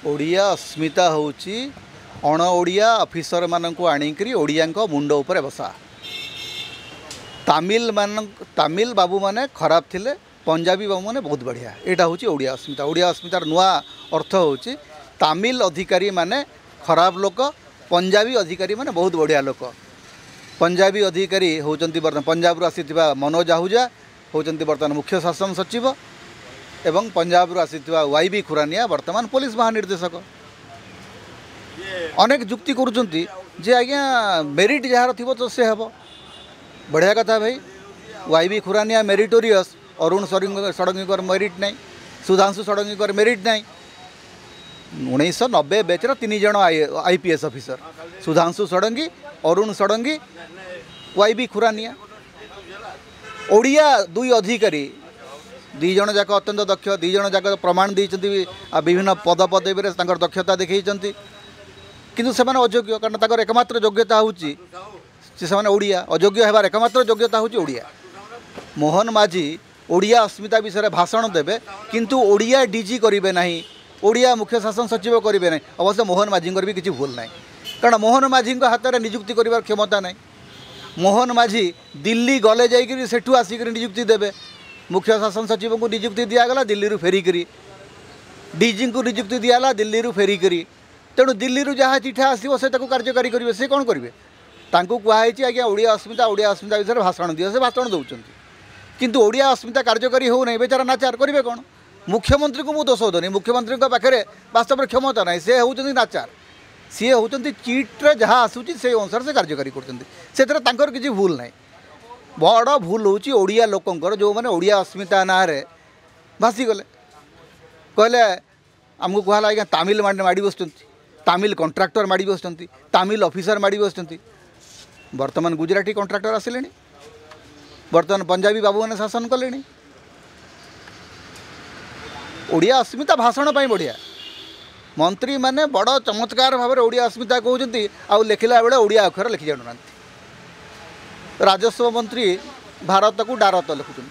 ओडिया अस्मिता होउची अण ओडिया ऑफिसर मानक आणिकी ओडिया मुंड उपर बसा। तमिल बाबू माने खराब थिले, पंजाबी बाबू माने बहुत बढ़िया। यहाँ हूँ ओडिया अस्मिता। ओडिया अस्मितार नुआ अर्थ होउची तमिल अधिकारी माने खराब लोक, पंजाबी अधिकारी माने बहुत बढ़िया लोक। पंजाबी अधिकारी होउचंती बर्तमान पंजाब आसीथिबा मनोज आहूजा होउचंती बर्तमान मुख्य शासन सचिव एवं पंजाब आसीथिबा वाईबी खुरानिया बर्तमान पुलिस महानिर्देशक। अनेक जुक्ति करुचंती जे आज्ञा मेरिट जार थी तो से हेब बढ़िया कथा भाई। YB Khurania meritorious, Arun Sarangi merit नहीं, सुधांशु षडंगी मेरिट नहीं। 1990 बैचर 3 जन IPS officer, Sudhanshu Sarangi, Arun Sarangi, YB Khurania. Odia 2 अधिकारी 2 जन जाक अत्यंत दक्ष, 2 जन जाक प्रमाण देइछन्ति विभिन्न पद पदवी रे तांकर दक्षता देखैछन्ति, किंतु से अयोग्य। कारण तांकर एकमात्र योग्यता होउची से ओडिया, अयोग्य हेबार एकमात्र योग्यता होउची ओडिया। मोहन माझी ओडिया अस्मिता विषय भाषण देवे किंतु ओडिया डीजी करेंगे ना, ओडिया मुख्य शासन सचिव करेंगे ना। अवश्य मोहन माझी भी किसी भूल ना, कारण मोहन माझी हाथ में नियुक्ति कर क्षमता ना। मोहन माझी दिल्ली गले जाइए सेठू आसिक नियुक्ति देवे। मुख्य शासन सचिव को नियुक्ति दिगला दिल्ली फेरिकी, डीजी को नियुक्ति दिगला दिल्ली फेरिकी। तेणु दिल्ली जहाँ चिठा आसो से कार्यकारी करेंगे। से कौन करेंगे? कहुई आज्ञा ओडिया अस्मिता विषय भाषण दिए, से भाषण दौरान किंतु ओडिया अस्मिता कार्यकारी हो ना। बेचारा नाचार करेंगे कौन? मुख्यमंत्री को मुझे दोष देनी, मुख्यमंत्री पाखे वास्तव में क्षमता ना। सी हूँ नाचार, सी हूँ चिट्रे जहाँ आसूँ से अनुसार से कार्यकारी कर किसी भूल ना। बड़ भूल हूँ ओडिया लोकंर जो मैंने ओडिया अस्मिता ना भासीगले। कहले आमको कहला आज्ञा तमिल माड़ी बस, तमिल कंट्राक्टर माड़ी बस, तमिल ऑफिसर माड़ी बस। वर्तमान गुजराती कंट्राक्टर आसिले, वर्तमान पंजाबी बाबू मैंने शासन कले। ओडिया अस्मिता भाषण पाई बढ़िया। मंत्री माने बड़ चमत्कार भाव में ओडिया अस्मिता कहते आउ लिखला बेले ओडिया अक्षर लिखि जाना। राजस्व मंत्री भारत को डारत लिखुं।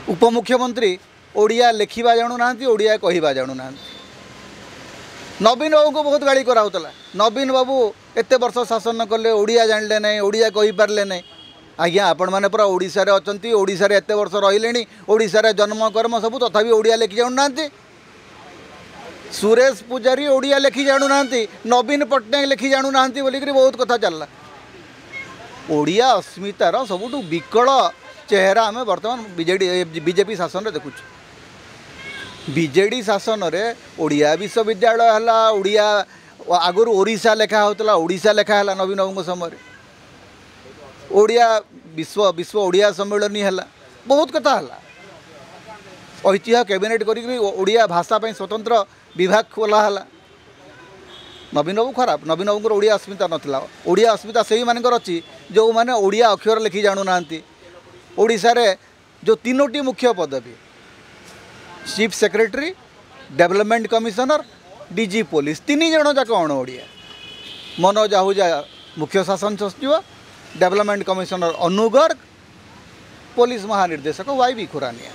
उपमुख्यमंत्री ओडिया लिखा जानू ना, ओडिया कहवा जानू ना। नवीन बाबू को बहुत गाड़ी कराला। नवीन बाबू एत वर्ष शासन कले, ओडिया जानले ना, ओडिया कही पारे ना। आज्ञा आपण मैंने पूरा ओडिशा रे अछंती, ओडिशा रे एत वर्ष रहिले, ओडिशा रे जन्म कर्म सब तथापि ओडिया लिखि जानू ना। सुरेश पूजारी ओडिया लिखि जानू ना, नवीन पट्टनायक लिखि जानू ना बोलिक बहुत कथा चलला। ओडिया अस्मितार सबुठ विकल चेहरा आम बर्तमान बीजेपी शासन रे देखुछु। बीजेडी शासन रे ओडिया विश्वविद्यालय हला, ओडिया आगुरी ओडिशा लेखा होता, ओडिशा लेखा है नवीन बाबू समय। ओडिया विश्व ओडिया सम्मेलनी है, बहुत कथा है। ऐतिह्य कैबिनेट करी ओडिया भाषा पर स्वतंत्र विभाग खोला है। नवीन बाबू खराब, नवीन बाबू ओडिया अस्मिता नाला। ओडिया अस्मिता से मानकर अच्छी जो मैंने ओडिया अक्षर लिखि जानू ना। ओडिशा रे जो 3टी मुख्य पदवी, chief secretary, development commissioner, DG police, 3 जन जाक अण ओडिया। मनोज आहूजा मुख्य शासन सचिव, डेवलपमेंट कमिशनर अनु गर्ग, पुलिस महानिर्देशक वाईबी खुरानिया।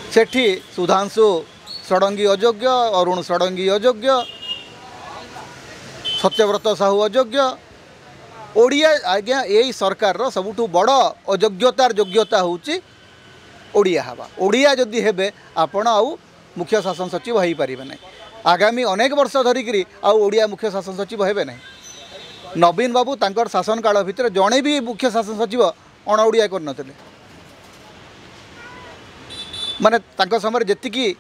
सेठी सुधांशु षडंगी अयोग्य, अरुण षडंगी अयोग्य, सत्यव्रत साहू अयोग्य। ओडिया आज्ञा यही सरकार सबुठ बड़ अयोग्यतार योग्यता होउची ओडिया हवा। ओडिया जदि हेबे आपण आउ मुख्य शासन सचिव हो पारे ना। आगामी अनेक वर्ष धरिकी आउ ओडिया मुख्य शासन सचिव हेबे ना। नवीन बाबू तांकर शासन काल भितर जड़े भी मुख्य शासन सचिव अण ओडिया कर नथिले। माने तांकर समय जेतिकी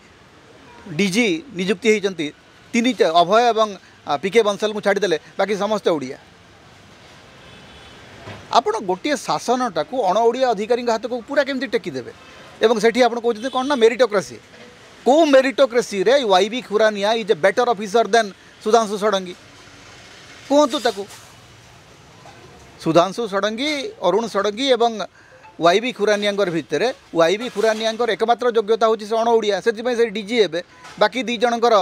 डीजी नियुक्ति होती 3 अभय एवं पीके बंसल को छाड़देले, बाकी समस्त ओडिया। आपण गोटे शासनटा को अण ओडिया अधिकारी हाथ को पूरा केमती टेकीदेवे। एवं सेठी आपण कहते कौन ना मेरिटोक्रेसी। को मेरिटोक्रेसी रे Y B Khurania is a better officer than Sudhanshu Shadangi? कहतु ताकू। सुधांशु षडंगी, अरुण षडंगी एवं वाईबी खुरानिया भितर वाईबी खुरानिया एकमात्र योग्यता होची से अण ओडिया, से डीजी हे। बाकी 2 जनकर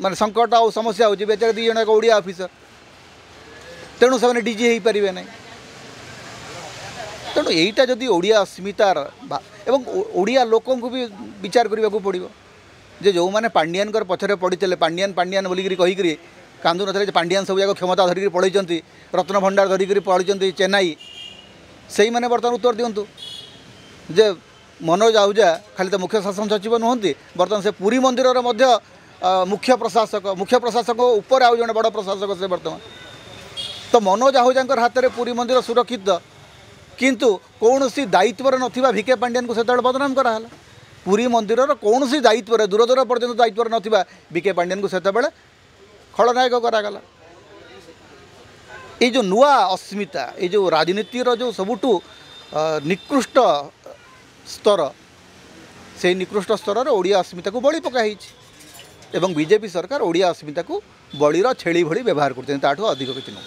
माने संकट आ समस्या होची, बेचारे 2 जन ओडिया ऑफिसर, तेणु से डीजी हो पारे ना। तेणु यहीटा जदि ओडिया अस्मितार एवं ओडिया लोकों को भी विचार करने को पड़ो जे जो मैंने पांडियान पछरे पड़ते पांडियान पांडियान बोलिकी कहीकि कांदू न पांडियान सब जाक क्षमता धरिकी पढ़ी रत्न भंडार धरिकी पढ़ी चेन्नई से मैंने बर्तमान उत्तर दिंतु जे मनोज आहूजा खाली तो मुख्य शासन सचिव नुहति बर्तमान से पुरी मंदिर मुख्य प्रशासक उपर आउ जड़े बड़ प्रशासक से बर्तमान तो मनोज आहूजा हाथ में पुरी मंदिर सुरक्षित किंतु कौन सी दायित्व नथिबा भिके पांडियान को सेतबेले बदनाम कराला पुरी मंदिर कौन सी दायित्व दूर दूर पर्यंत दायित्व नथिबा भिके पांडियान को सेतबेले खलनायक करागला। ये जो नुआ अस्मिता ये जो राजनीतिर जो सबुठु निकृष्ट स्तर से निकृष्ट स्तर ओडिया अस्मिता को बलि पकाई एवं बीजेपी सरकार ओडिया अस्मिता को बलिर छेली भली व्यवहार करते ताठू अधिक किसी नुह।